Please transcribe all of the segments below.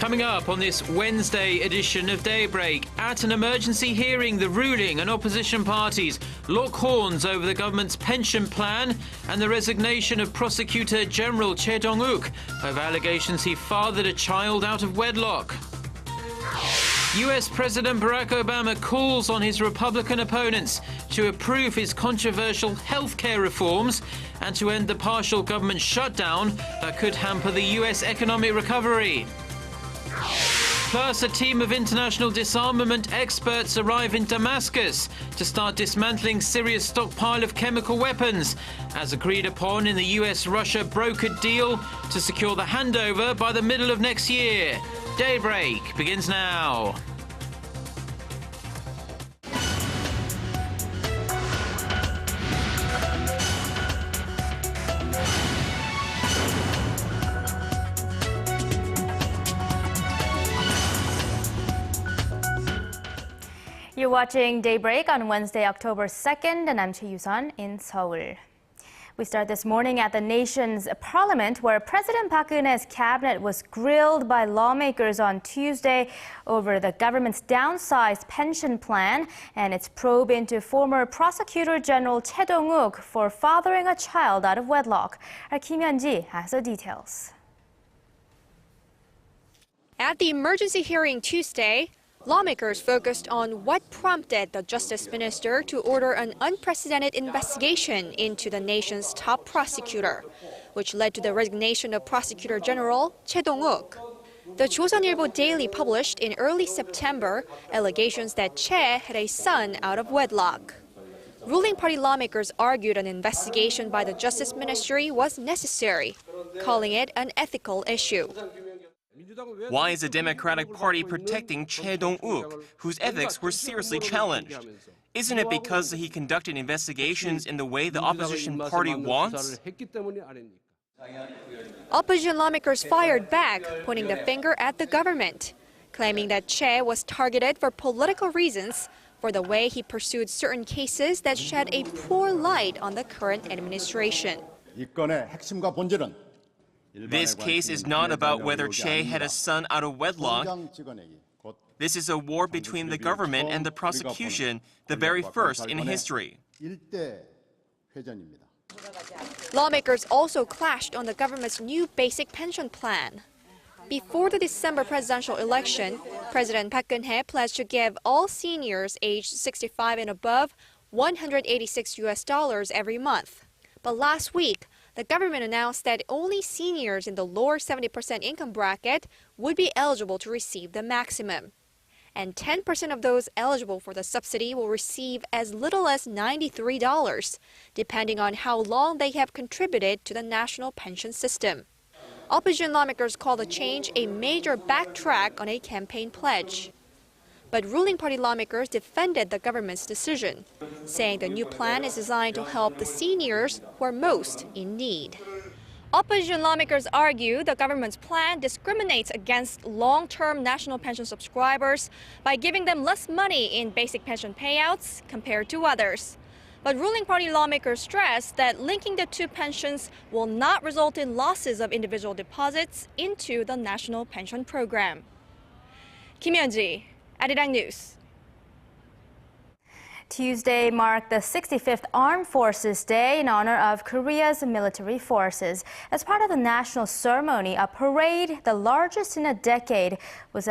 Coming up on this Wednesday edition of Daybreak, at an emergency hearing, the ruling and opposition parties lock horns over the government's pension plan and the resignation of Prosecutor General Chae Dong-wook over allegations he fathered a child out of wedlock. U.S. President Barack Obama calls on his Republican opponents to approve his controversial health care reforms and to end the partial government shutdown that could hamper the U.S. economic recovery. Plus, a team of international disarmament experts arrive in Damascus to start dismantling Syria's stockpile of chemical weapons, as agreed upon in the U.S. Russia brokered deal to secure the handover by the middle of next year. Daybreak begins now. You're watching Daybreak on Wednesday, October 2nd, and I'm Chae Yusun in Seoul. We start this morning at the nation's parliament, where President Park Geun-hye's cabinet was grilled by lawmakers on Tuesday over the government's downsized pension plan and its probe into former Prosecutor General Chae Dong-wook for fathering a child out of wedlock. Our Kim Hyun-ji has the details. At the emergency hearing Tuesday, lawmakers focused on what prompted the Justice Minister to order an unprecedented investigation into the nation's top prosecutor, which led to the resignation of Prosecutor General Chae Dong-wook. The Joseonilbo Daily published in early September allegations that Chae had a son out of wedlock. Ruling party lawmakers argued an investigation by the Justice Ministry was necessary, calling it an ethical issue. Why is the Democratic Party protecting Chae Dong-wook, whose ethics were seriously challenged? Isn't it because he conducted investigations in the way the opposition party wants? Opposition lawmakers fired back, pointing the finger at the government, claiming that Chae was targeted for political reasons for the way he pursued certain cases that shed a poor light on the current administration. This case is not about whether Chae had a son out of wedlock. This is a war between the government and the prosecution, the very first in history. Lawmakers also clashed on the government's new basic pension plan. Before the December presidential election, President Park Geun-hye pledged to give all seniors aged 65 and above $186 every month. But last week, the government announced that only seniors in the lower 70% income bracket would be eligible to receive the maximum. And 10% of those eligible for the subsidy will receive as little as $93, depending on how long they have contributed to the national pension system. Opposition lawmakers call the change a major backtrack on a campaign pledge. But ruling party lawmakers defended the government's decision, saying the new plan is designed to help the seniors who are most in need. Opposition lawmakers argue the government's plan discriminates against long-term national pension subscribers by giving them less money in basic pension payouts compared to others. But ruling party lawmakers stress that linking the two pensions will not result in losses of individual deposits into the national pension program. Kim Hyun-ji, Arirang News. Tuesday marked the 65th Armed Forces Day in honor of Korea's military forces. As part of the national ceremony, a parade, the largest in a decade, was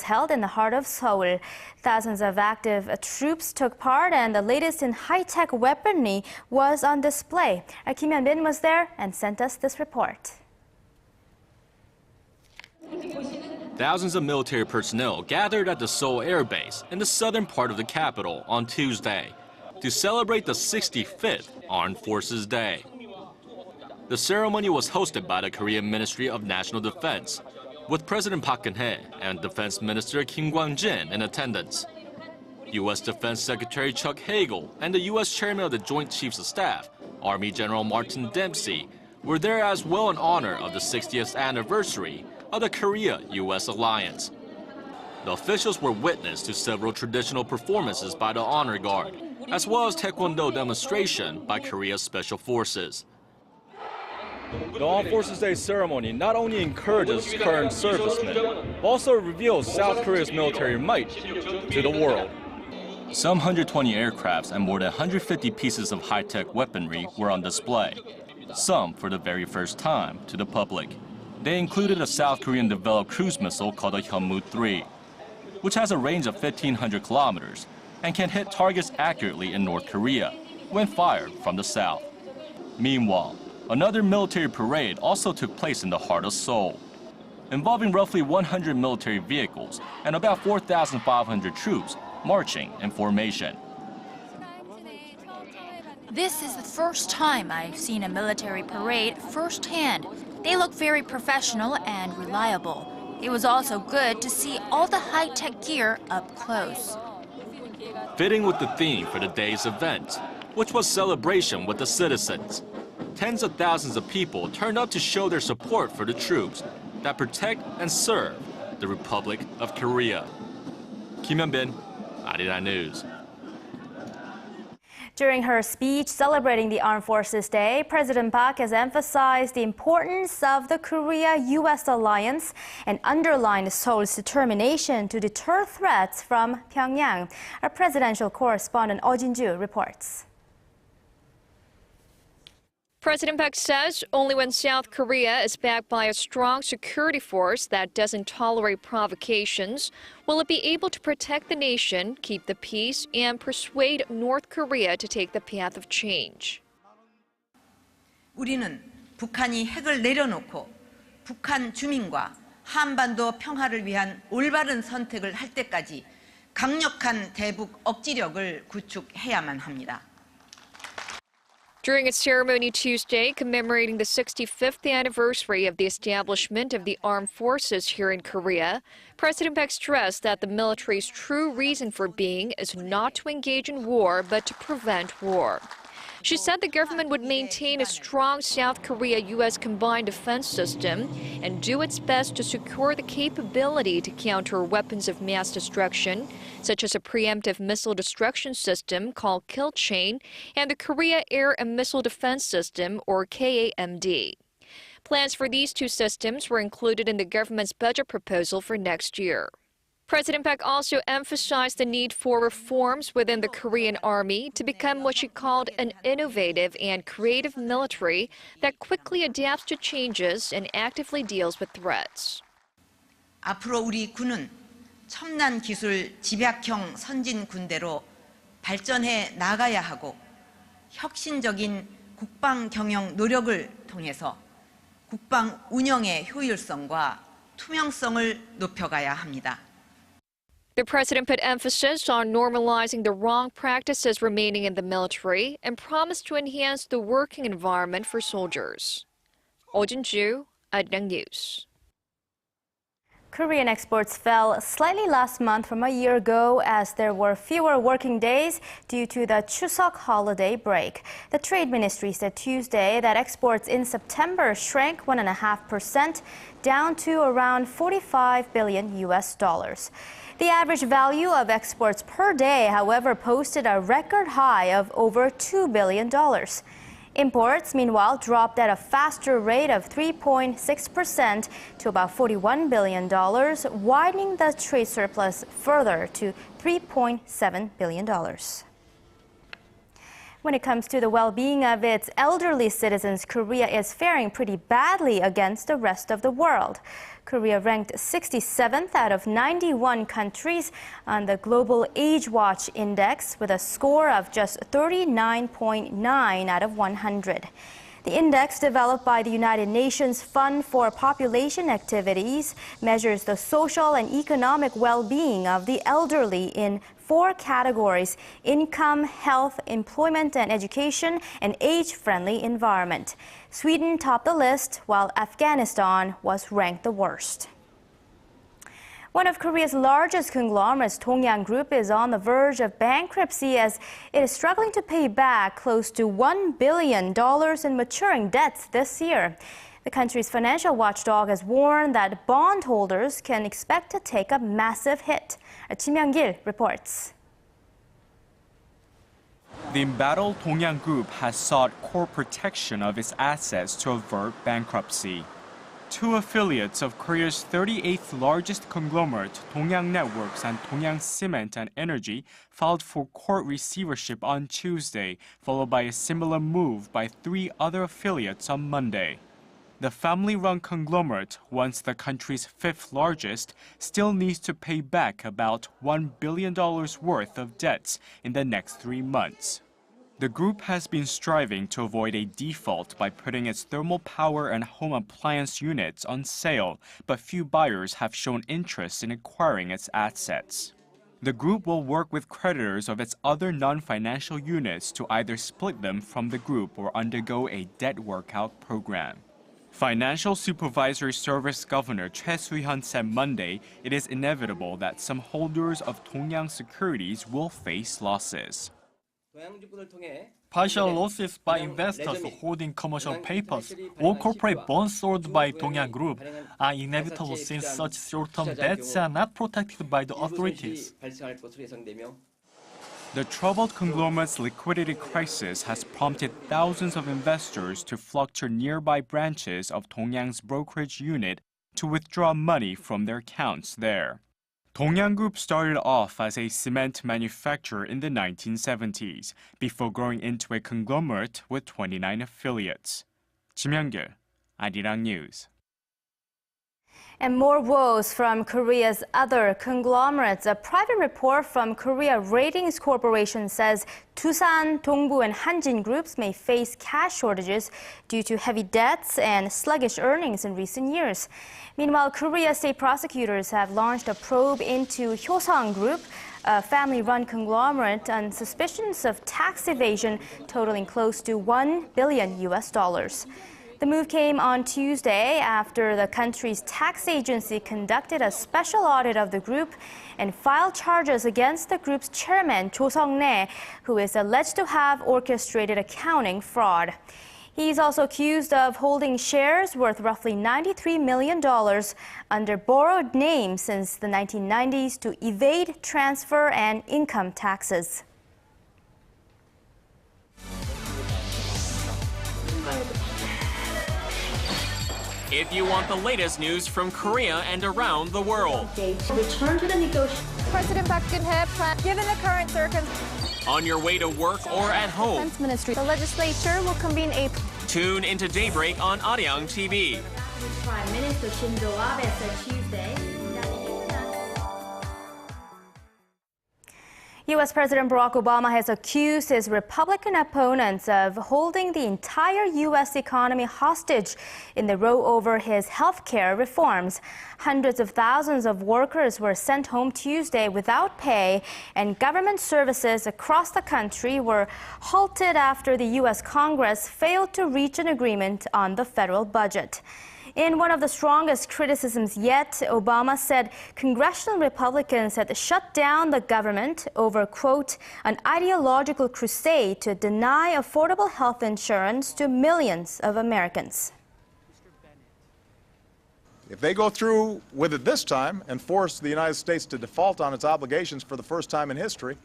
held in the heart of Seoul. Thousands of active troops took part, and the latest in high-tech weaponry was on display. Kim Hyun-bin was there and sent us this report. Thousands of military personnel gathered at the Seoul Air Base in the southern part of the capital on Tuesday to celebrate the 65th Armed Forces Day. The ceremony was hosted by the Korean Ministry of National Defense, with President Park Geun-hye and Defense Minister Kim Kwang-jin in attendance. U.S. Defense Secretary Chuck Hagel and the U.S. Chairman of the Joint Chiefs of Staff, Army General Martin Dempsey, were there as well in honor of the 60th anniversary of the Korea-U.S. alliance. The officials were witness to several traditional performances by the Honor Guard, as well as Taekwondo demonstration by Korea's Special Forces. The Armed Forces Day ceremony not only encourages current servicemen, but also reveals South Korea's military might to the world. Some 120 aircrafts and more than 150 pieces of high-tech weaponry were on display, some for the very first time to the public. They included a South Korean-developed cruise missile called the Hyunmoo-3, which has a range of 1,500 kilometers and can hit targets accurately in North Korea when fired from the south. Meanwhile, another military parade also took place in the heart of Seoul, involving roughly 100 military vehicles and about 4,500 troops marching in formation. This is the first time I've seen a military parade firsthand. They look very professional and reliable. It was also good to see all the high-tech gear up close. Fitting with the theme for the day's event, which was celebration with the citizens, tens of thousands of people turned out to show their support for the troops that protect and serve the Republic of Korea. Kim Hyun-bin, Arirang News. During her speech celebrating the Armed Forces Day, President Park has emphasized the importance of the Korea-U.S. alliance and underlined Seoul's determination to deter threats from Pyongyang. Our presidential correspondent Oh Jin-ju reports. President Park says only when South Korea is backed by a strong security force that doesn't tolerate provocations will it be able to protect the nation, keep the peace, and persuade North Korea to take the path of change. 우리는 북한이 핵을 내려놓고 북한 주민과 한반도 평화를 위한 올바른 선택을 할 때까지 강력한 대북 억지력을 구축해야만 합니다. During its ceremony Tuesday, commemorating the 65th anniversary of the establishment of the armed forces here in Korea, President Park stressed that the military's true reason for being is not to engage in war, but to prevent war. She said the government would maintain a strong South Korea-U.S. combined defense system and do its best to secure the capability to counter weapons of mass destruction, such as a preemptive missile destruction system called Kill Chain and the Korea Air and Missile Defense System, or KAMD. Plans for these two systems were included in the government's budget proposal for next year. President Park also emphasized the need for reforms within the Korean Army to become what she called an innovative and creative military that quickly adapts to changes and actively deals with threats. 앞으로 우리 군은 첨단 기술 집약형 선진 군대로 발전해 나가야 하고 혁신적인 국방 경영 노력을 통해서 국방 운영의 효율성과 투명성을 높여가야 합니다. The president put emphasis on normalizing the wrong practices remaining in the military and promised to enhance the working environment for soldiers. Oh Jin-ju, Arirang News. Korean exports fell slightly last month from a year ago as there were fewer working days due to the Chuseok holiday break. The Trade Ministry said Tuesday that exports in September shrank 1.5%, down to around $45 billion. The average value of exports per day, however, posted a record high of over $2 billion. Imports, meanwhile, dropped at a faster rate of 3.6% to about $41 billion, widening the trade surplus further to $3.7 billion. When it comes to the well-being of its elderly citizens, Korea is faring pretty badly against the rest of the world. Korea ranked 67th out of 91 countries on the Global Age Watch Index with a score of just 39.9 out of 100. The index, developed by the United Nations Fund for Population Activities, measures the social and economic well-being of the elderly in 4 categories: income, health, employment and education, and age-friendly environment. Sweden topped the list, while Afghanistan was ranked the worst. One of Korea's largest conglomerates, Dongyang Group, is on the verge of bankruptcy as it is struggling to pay back close to $1 billion in maturing debts this year. The country's financial watchdog has warned that bondholders can expect to take a massive hit. Kim Hyun-gil reports. The embattled Dongyang Group has sought court protection of its assets to avert bankruptcy. Two affiliates of Korea's 38th largest conglomerate, Dongyang Networks and Dongyang Cement and Energy, filed for court receivership on Tuesday, followed by a similar move by three other affiliates on Monday. The family-run conglomerate, once the country's fifth largest, still needs to pay back about $1 billion worth of debts in the next 3 months. The group has been striving to avoid a default by putting its thermal power and home appliance units on sale, but few buyers have shown interest in acquiring its assets. The group will work with creditors of its other non-financial units to either split them from the group or undergo a debt workout program. Financial Supervisory Service Governor Chae Dong-wook said Monday it is inevitable that some holders of Dongyang securities will face losses. Partial losses by investors holding commercial papers or corporate bonds sold by Dongyang Group are inevitable since such short-term debts are not protected by the authorities. The troubled conglomerate's liquidity crisis has prompted thousands of investors to flock to nearby branches of Dongyang's brokerage unit to withdraw money from their accounts there. Dongyang Group started off as a cement manufacturer in the 1970s, before growing into a conglomerate with 29 affiliates. Kim Hyung-gil, Arirang News. And more woes from Korea's other conglomerates. A private report from Korea Ratings Corporation says Tusan, Dongbu, and Hanjin groups may face cash shortages due to heavy debts and sluggish earnings in recent years. Meanwhile, Korea state prosecutors have launched a probe into Hyoseong Group, a family-run conglomerate, on suspicions of tax evasion totaling close to $1 billion. The move came on Tuesday after the country's tax agency conducted a special audit of the group and filed charges against the group's chairman, Cho Sung-rae, who is alleged to have orchestrated accounting fraud. He's also accused of holding shares worth roughly $93 million under borrowed names since the 1990s to evade transfer and income taxes. If you want the latest news from Korea and around the world. Return to the negotiations. President Park Geun-hye plans, given the current circumstances. On your way to work or at home. Defense Ministry. The legislature will convene a. Tune into Daybreak on Arirang TV. Prime Minister Shinzo Abe said Tuesday that U.S. President Barack Obama has accused his Republican opponents of holding the entire U.S. economy hostage in the row over his health care reforms. Hundreds of thousands of workers were sent home Tuesday without pay, and government services across the country were halted after the U.S. Congress failed to reach an agreement on the federal budget. In one of the strongest criticisms yet, Obama said congressional Republicans had shut down the government over, quote, an ideological crusade to deny affordable health insurance to millions of Americans. If they go through with it this time and force the United States to default on its obligations for the first time in history,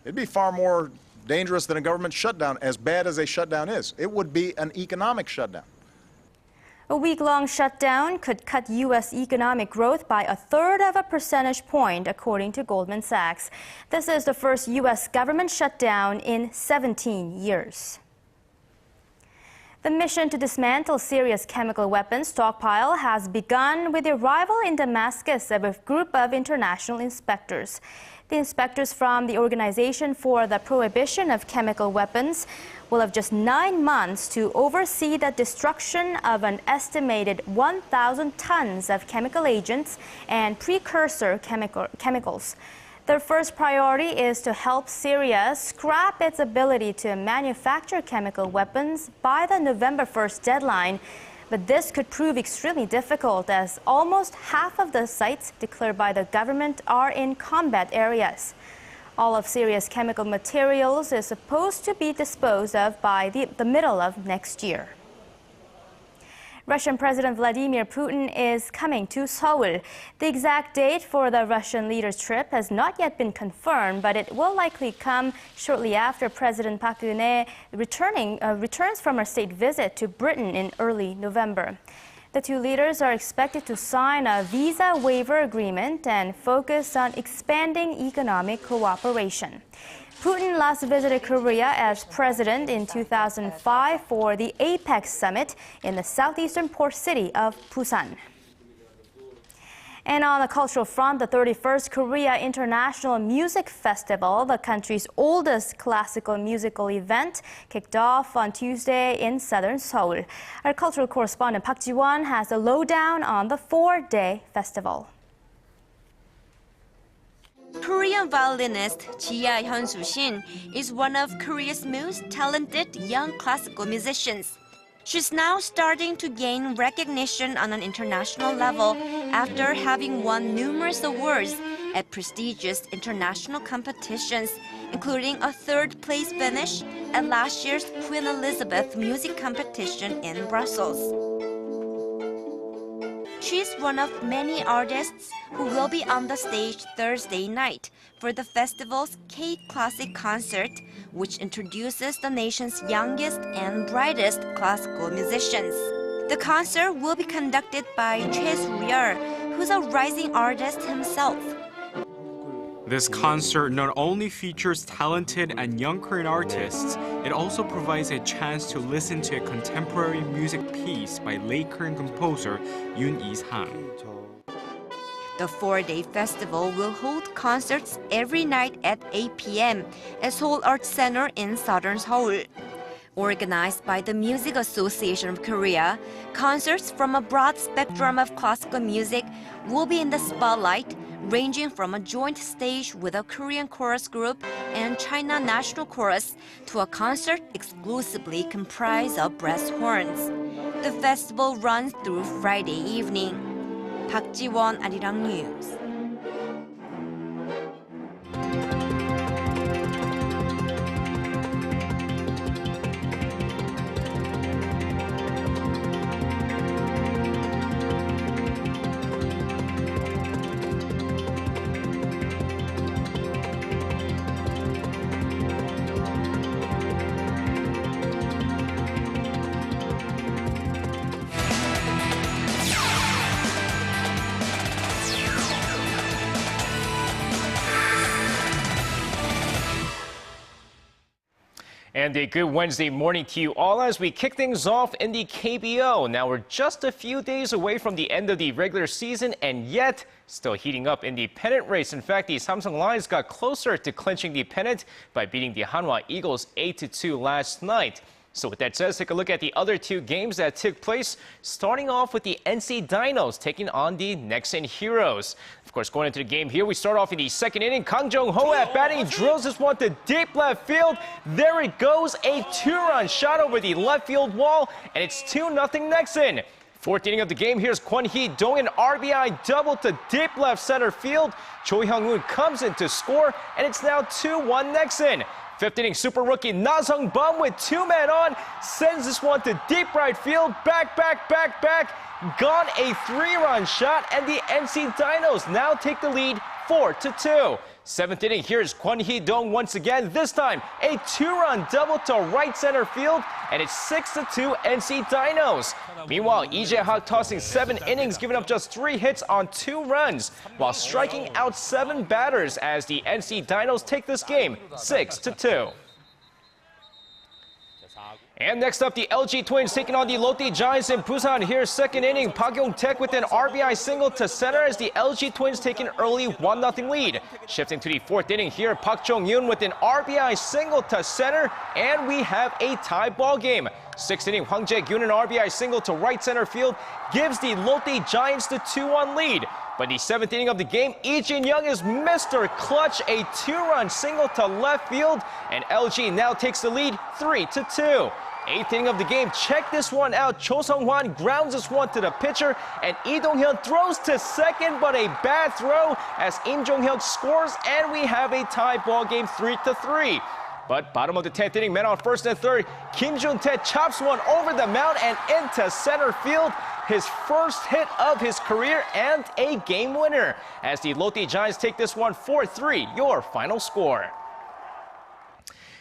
it'd be far more dangerous than a government shutdown, as bad as a shutdown is. It would be an economic shutdown. A week-long shutdown could cut U.S. economic growth by 1/3 of a percentage point, according to Goldman Sachs. This is the first U.S. government shutdown in 17 years. The mission to dismantle Syria's chemical weapons stockpile has begun with the arrival in Damascus of a group of international inspectors. The inspectors from the Organization for the Prohibition of Chemical Weapons will have just 9 months to oversee the destruction of an estimated 1,000 tons of chemical agents and precursor chemicals. Their first priority is to help Syria scrap its ability to manufacture chemical weapons by the November 1st deadline. But this could prove extremely difficult, as almost half of the sites declared by the government are in combat areas. All of Syria's chemical materials is supposed to be disposed of by the middle of next year. Russian President Vladimir Putin is coming to Seoul. The exact date for the Russian leader's trip has not yet been confirmed, but it will likely come shortly after President Park Geun-hye returns from her state visit to Britain in early November. The two leaders are expected to sign a visa waiver agreement and focus on expanding economic cooperation. Putin last visited Korea as president in 2005 for the APEC summit in the southeastern port city of Busan. And on the cultural front, the 31st Korea International Music Festival, the country's oldest classical musical event, kicked off on Tuesday in southern Seoul. Our cultural correspondent Park Ji-won has the lowdown on the 4-day festival. Korean violinist Jia Hyun-soo-shin is one of Korea's most talented young classical musicians. She's now starting to gain recognition on an international level after having won numerous awards at prestigious international competitions, including a third-place finish at last year's Queen Elizabeth music competition in Brussels. She's one of many artists who will be on the stage Thursday night for the festival's K-Classic concert, which introduces the nation's youngest and brightest classical musicians. The concert will be conducted by Chae Dong-wook, who's a rising artist himself. This concert not only features talented and young Korean artists, it also provides a chance to listen to a contemporary music piece by late Korean composer Yoon Il-sang. The 4-day festival will hold concerts every night at 8 p.m. at Seoul Arts Center in southern Seoul. Organized by the Music Association of Korea, concerts from a broad spectrum of classical music will be in the spotlight, ranging from a joint stage with a Korean chorus group and China National Chorus to a concert exclusively comprised of brass horns. The festival runs through Friday evening. Park Ji-won, Arirang News. And a good Wednesday morning to you all as we kick things off in the KBO. Now we're just a few days away from the end of the regular season and yet still heating up in the pennant race. In fact, the Samsung Lions got closer to clinching the pennant by beating the Hanwha Eagles 8-2 last night. So with that said, let's take a look at the other two games that took place, starting off with the NC Dinos taking on the Nexen Heroes. Of course, going into the game here, we start off in the second inning. Kang Jong-ho at batting drills this one to deep left field. There it goes, a 2-run shot over the left field wall, and it's 2-0 Nexen. Fourth inning of the game, here's Kwon Hee-dong, an RBI double to deep left center field. Cho Hyung-woon comes in to score, and it's now 2-1 Nexen. Fifth inning, super rookie Na Sung-bum with 2 men on, sends this one to deep right field, back, gone a 3-run shot, and the NC Dinos now take the lead 4-2. Seventh inning, here's Kwon Hee-dong once again, this time a 2-run double to right center field, and it's 6-2 NC Dinos. Meanwhile, Lee Jae-hak tossing 7 innings, giving up just 3 hits on 2 runs, while striking out 7 batters as the NC Dinos take this game 6-2. And next up, the LG Twins taking on the Lotte Giants in Busan. Here's second inning. Park Yong-taek with an RBI single to center as the LG Twins take an early 1-0 lead. Shifting to the fourth inning here, Park Jong-yoon with an RBI single to center, and we have a tie ball game. Sixth inning, Hwang Jae-gyun an RBI single to right center field gives the Lotte Giants the 2-1 lead. But in the seventh inning of the game, Lee Jin-young is Mr. Clutch, a 2-run single to left field, and LG now takes the lead 3-2. Eighth inning of the game, check this one out. Cho Sung-hwan grounds this one to the pitcher, and Lee Dong-hyun throws to second, but a bad throw as Im Jong-hyuk scores, and we have a tie ball game 3-3. But bottom of the 10th inning, men on first and third, Kim Jun-tae chops one over the mound and into center field. His first hit of his career and a game winner. As the Lotte Giants take this one 4-3, your final score.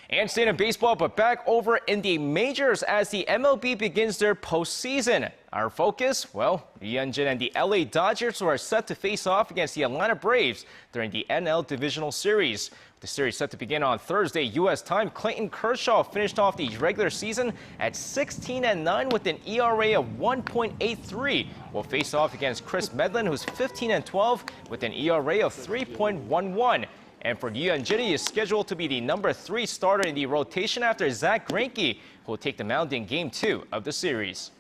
And staying in baseball, but back over in the majors as the MLB begins their postseason. Our focus, well, Hyunjin and the LA Dodgers are set to face off against the Atlanta Braves during the NL Divisional Series. The series set to begin on Thursday, U.S. time. Clayton Kershaw finished off the regular season at 16-9 with an ERA of 1.83. Will face off against Chris Medlin, who's 15-12 with an ERA of 3.11. And for Hyunjin, he is scheduled to be the number 3 starter in the rotation after Zach Greinke, who will take the mound in Game 2 of the series.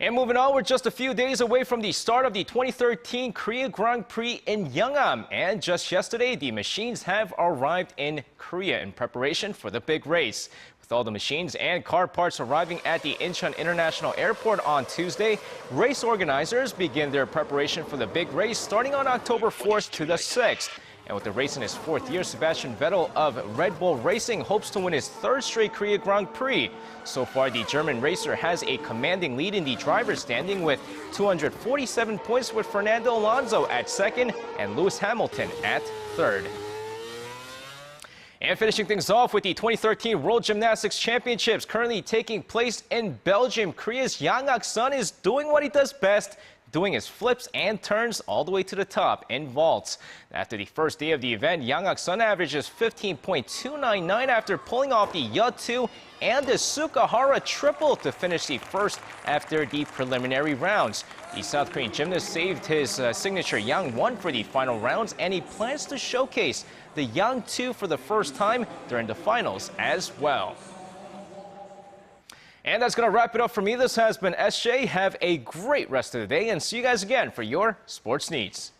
And moving on, we're just a few days away from the start of the 2013 Korea Grand Prix in Yeongam. And just yesterday, the machines have arrived in Korea in preparation for the big race. With all the machines and car parts arriving at the Incheon International Airport on Tuesday, race organizers begin their preparation for the big race starting on October 4th to the 6th. And with the race in his 4th year, Sebastian Vettel of Red Bull Racing hopes to win his 3rd straight Korea Grand Prix. So far, the German racer has a commanding lead in the driver's standing with 247 points, with Fernando Alonso at 2nd and Lewis Hamilton at 3rd. And finishing things off with the 2013 World Gymnastics Championships currently taking place in Belgium, Korea's Yang Ak-sun is doing what he does best, doing his flips and turns all the way to the top in vaults. After the first day of the event, Yang Ak-sun averages 15.299 after pulling off the Yeot-2 and the Sukahara triple to finish the first after the preliminary rounds. The South Korean gymnast saved his signature Yang 1 for the final rounds, and he plans to showcase the Yang 2 for the first time during the finals as well. And that's going to wrap it up for me. This has been SJ. Have a great rest of the day and see you guys again for your sports needs.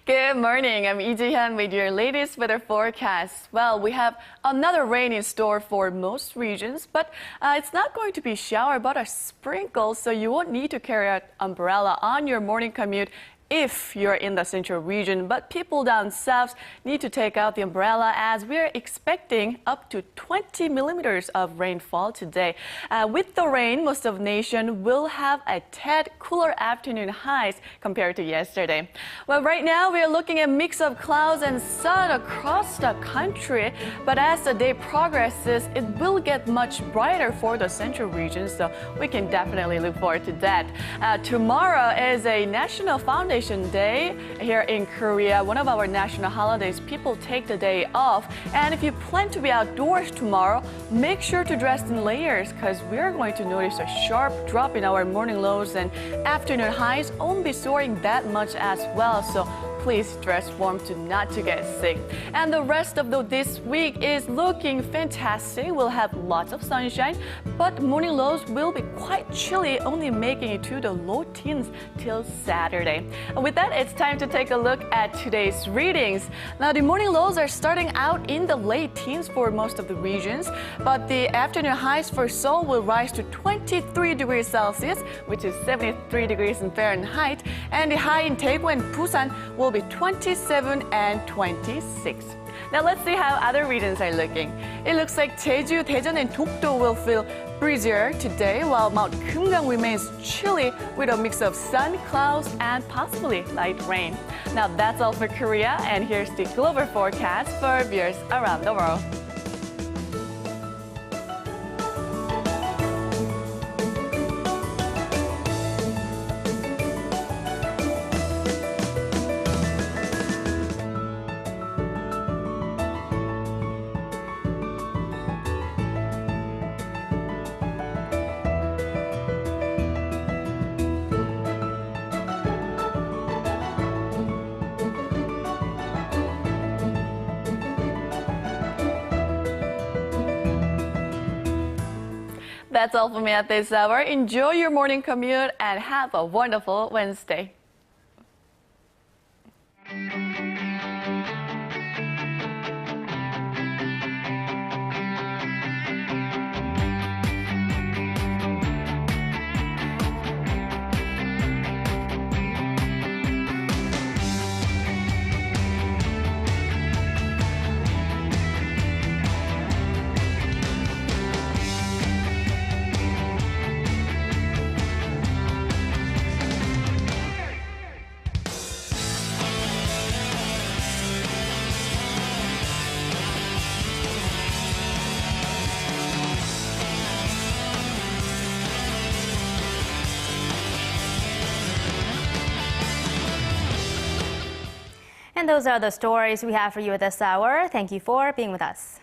Good morning. I'm Lee Ji-hyun with your latest weather forecast. Well, we have another rain in store for most regions, but it's not going to be shower but a sprinkle, so you won't need to carry an umbrella on your morning commute if you're in the central region. But people down south need to take out the umbrella as we're expecting up to 20 millimeters of rainfall today. With the rain, most of the nation will have a tad cooler afternoon highs compared to yesterday. Well, right now we're looking at a mix of clouds and sun across the country, but as the day progresses, it will get much brighter for the central region, so we can definitely look forward to that. Tomorrow is a National Foundation Day here in Korea, one of our national holidays. People take the day off, and if you plan to be outdoors tomorrow, make sure to dress in layers because we're going to notice a sharp drop in our morning lows, and afternoon highs won't be soaring that much as well, so please dress warm not to get sick. And the rest of this week is looking fantastic. We'll have lots of sunshine, but morning lows will be quite chilly, only making it to the low teens till Saturday. With that, it's time to take a look at today's readings. Now, the morning lows are starting out in the late teens for most of the regions, but the afternoon highs for Seoul will rise to 23 degrees Celsius, which is 73 degrees in Fahrenheit, and the high in Daegu and Busan will be 27 and 26. Now let's see how other regions are looking. It looks like Jeju, Daejeon, and Dokdo will feel breezier today, while Mount Kumgang remains chilly with a mix of sun, clouds, and possibly light rain. Now that's all for Korea, and here's the global forecast for viewers around the world. That's all for me at this hour. Enjoy your morning commute and have a wonderful Wednesday. And those are the stories we have for you at this hour. Thank you for being with us.